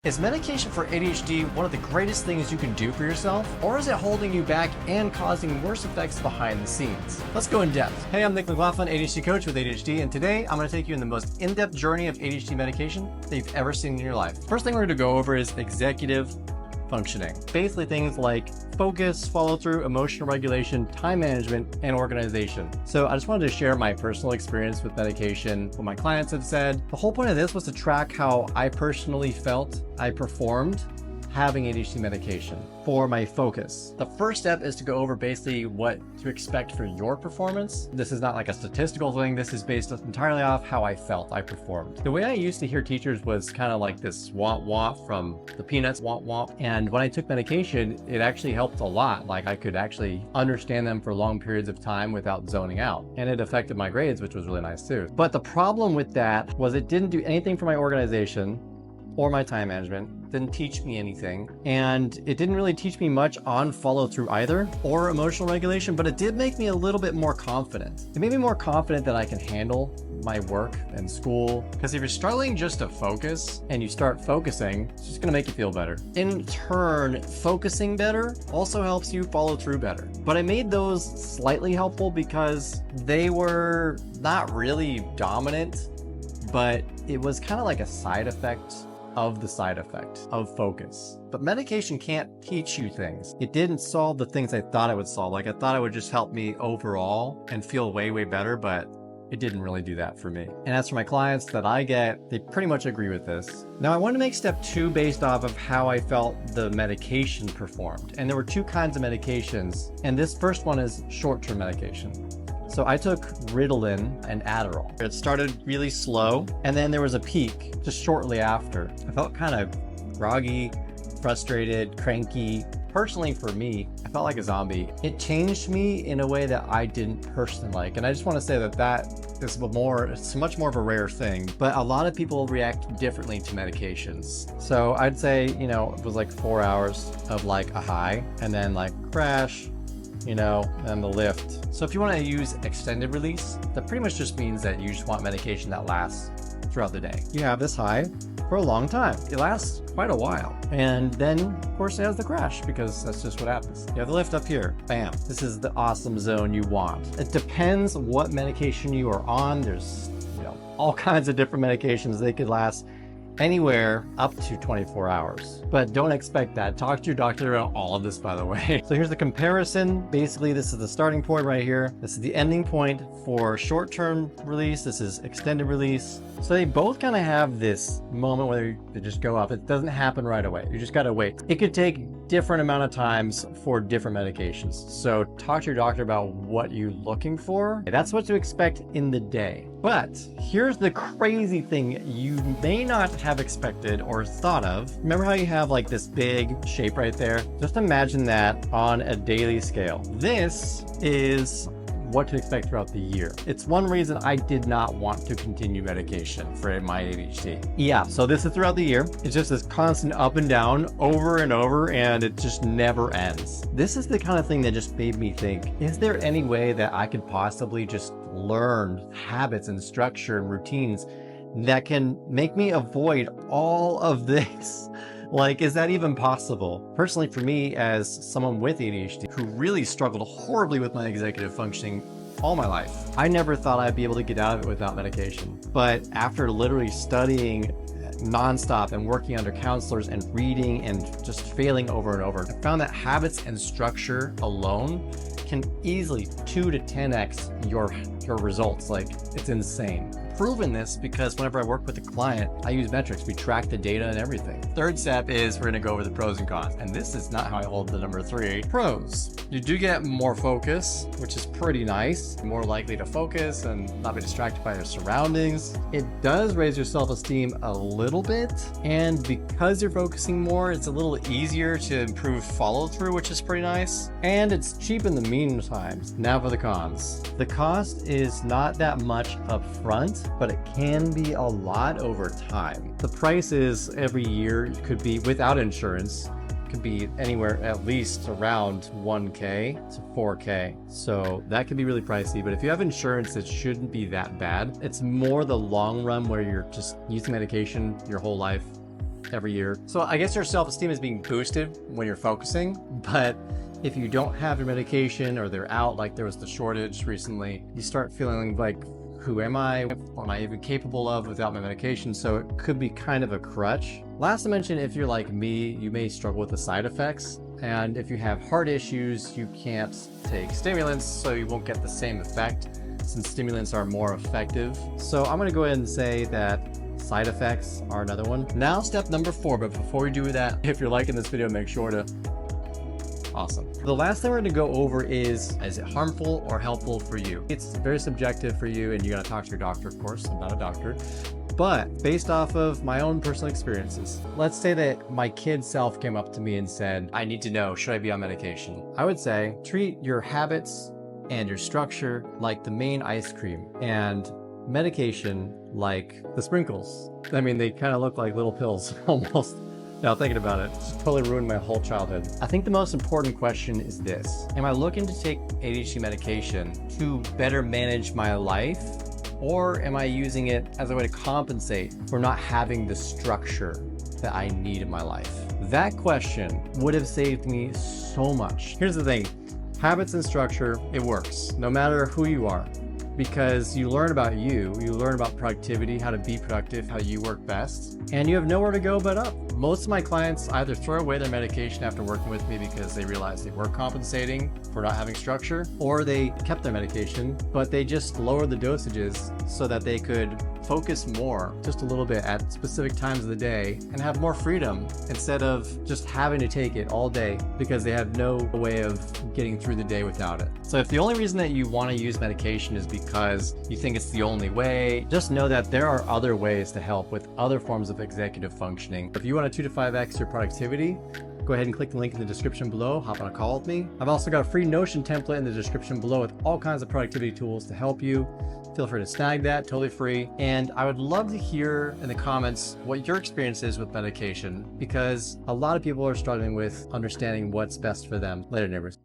Is medication for ADHD one of the greatest things you can do for yourself? Or is it holding you back and causing worse effects behind the scenes? Let's go in depth. Hey, I'm Nic McLaughlin, ADHD Coach with ADHD, and today I'm going to take you in the most in-depth journey of ADHD medication that you've ever seen in your life. First thing we're going to go over is executive functioning. Basically things like focus, follow-through, emotional regulation, time management, and organization. So I just wanted to share my personal experience with medication, what my clients have said. The whole point of this was to track how I personally felt I performed having ADHD medication for my focus. The first step is to go over basically what to expect for your performance. This is not like a statistical thing. This is based entirely off how I felt I performed. The way I used to hear teachers was kind of like this womp womp from the Peanuts womp womp. And when I took medication, it actually helped a lot. Like I could actually understand them for long periods of time without zoning out. And it affected my grades, which was really nice too. But the problem with that was it didn't do anything for my organization or my time management, didn't teach me anything. And it didn't really teach me much on follow through either or emotional regulation, but it did make me a little bit more confident. It made me more confident that I can handle my work and school. Because if you're struggling just to focus and you start focusing, it's just gonna make you feel better. In turn, focusing better also helps you follow through better. But I made those slightly helpful because they were not really dominant, but it was kind of like a side effect of the side effect of focus. But medication can't teach you things. It didn't solve the things I thought it would solve. Like I thought it would just help me overall and feel way, way better, but it didn't really do that for me. And as for my clients that I get, they pretty much agree with this. Now I want to make step 2 based off of how I felt the medication performed. And there were 2 kinds of medications. And this first one is short-term medication. So I took Ritalin and Adderall. It started really slow, and then there was a peak just shortly after. I felt kind of groggy, frustrated, cranky. Personally for me, I felt like a zombie. It changed me in a way that I didn't personally like. And I just want to say that it's much more of a rare thing, but a lot of people react differently to medications. So I'd say, it was like 4 hours of like a high and then like crash, and the lift. So if you want to use extended release, that pretty much just means that you just want medication that lasts throughout the day. You have this high for a long time. It lasts quite a while. And then, of course, it has the crash because that's just what happens. You have the lift up here. Bam. This is the awesome zone you want. It depends what medication you are on. There's, all kinds of different medications. They could last anywhere up to 24 hours. But don't expect that. Talk to your doctor about all of this, by the way. So here's the comparison. Basically, this is the starting point right here. This is the ending point for short-term release. This is extended release. So they both kind of have this moment where they just go up. It doesn't happen right away. You just got to wait. It could take different amount of times for different medications. So talk to your doctor about what you're looking for. That's what to expect in the day. But here's the crazy thing you may not have expected or thought of. Remember how you have like this big shape right there? Just imagine that on a daily scale. This is what to expect throughout the year. It's one reason I did not want to continue medication for my ADHD. Yeah, so this is throughout the year. It's just this constant up and down over and over, and it just never ends. This is the kind of thing that just made me think, is there any way that I could possibly just learn habits and structure and routines that can make me avoid all of this? Like, is that even possible? Personally, for me, as someone with ADHD who really struggled horribly with my executive functioning all my life, I never thought I'd be able to get out of it without medication. But after literally studying nonstop and working under counselors and reading and just failing over and over, I found that habits and structure alone can easily 2 to 10x your results. Like, it's insane. Proven this because whenever I work with a client, I use metrics. We track the data and everything. Third step is we're going to go over the pros and cons. And this is not how I hold the number 3. Pros. You do get more focus, which is pretty nice. You're more likely to focus and not be distracted by your surroundings. It does raise your self-esteem a little bit. And because you're focusing more, it's a little easier to improve follow through, which is pretty nice. And it's cheap in the meantime. Now for the cons. The cost is not that much up front, but it can be a lot over time. The price is every year, it could be without insurance, could be anywhere at least around 1K to 4K. So that can be really pricey, but if you have insurance, it shouldn't be that bad. It's more the long run where you're just using medication your whole life every year. So I guess your self-esteem is being boosted when you're focusing, but if you don't have your medication or they're out, like there was the shortage recently, you start feeling like, who am I? What am I even capable of without my medication? So it could be kind of a crutch. Last to mention, if you're like me, you may struggle with the side effects. And if you have heart issues, you can't take stimulants, so you won't get the same effect since stimulants are more effective. So I'm gonna go ahead and say that side effects are another one. Now step number 4, but before we do that, if you're liking this video, make sure to awesome. The last thing we're going to go over is it harmful or helpful for you? It's very subjective for you, and you got to talk to your doctor, of course. I'm not a doctor. But based off of my own personal experiences, let's say that my kid self came up to me and said, I need to know, should I be on medication? I would say, treat your habits and your structure like the main ice cream and medication like the sprinkles. I mean, they kind of look like little pills almost. Now thinking about it, it's totally ruined my whole childhood. I think the most important question is this. Am I looking to take ADHD medication to better manage my life? Or am I using it as a way to compensate for not having the structure that I need in my life? That question would have saved me so much. Here's the thing, habits and structure, it works no matter who you are. Because you learn about you learn about productivity, how to be productive, how you work best, and you have nowhere to go but up. Most of my clients either throw away their medication after working with me because they realized they weren't compensating for not having structure, or they kept their medication, but they just lowered the dosages so that they could focus more, just a little bit at specific times of the day and have more freedom instead of just having to take it all day because they have no way of getting through the day without it. So if the only reason that you want to use medication is because you think it's the only way, just know that there are other ways to help with other forms of executive functioning. If you want to 2 to 5x your productivity, go ahead and click the link in the description below, hop on a call with me. I've also got a free Notion template in the description below with all kinds of productivity tools to help you. Feel free to snag that, totally free. And I would love to hear in the comments what your experience is with medication, because a lot of people are struggling with understanding what's best for them. Later, neighbors.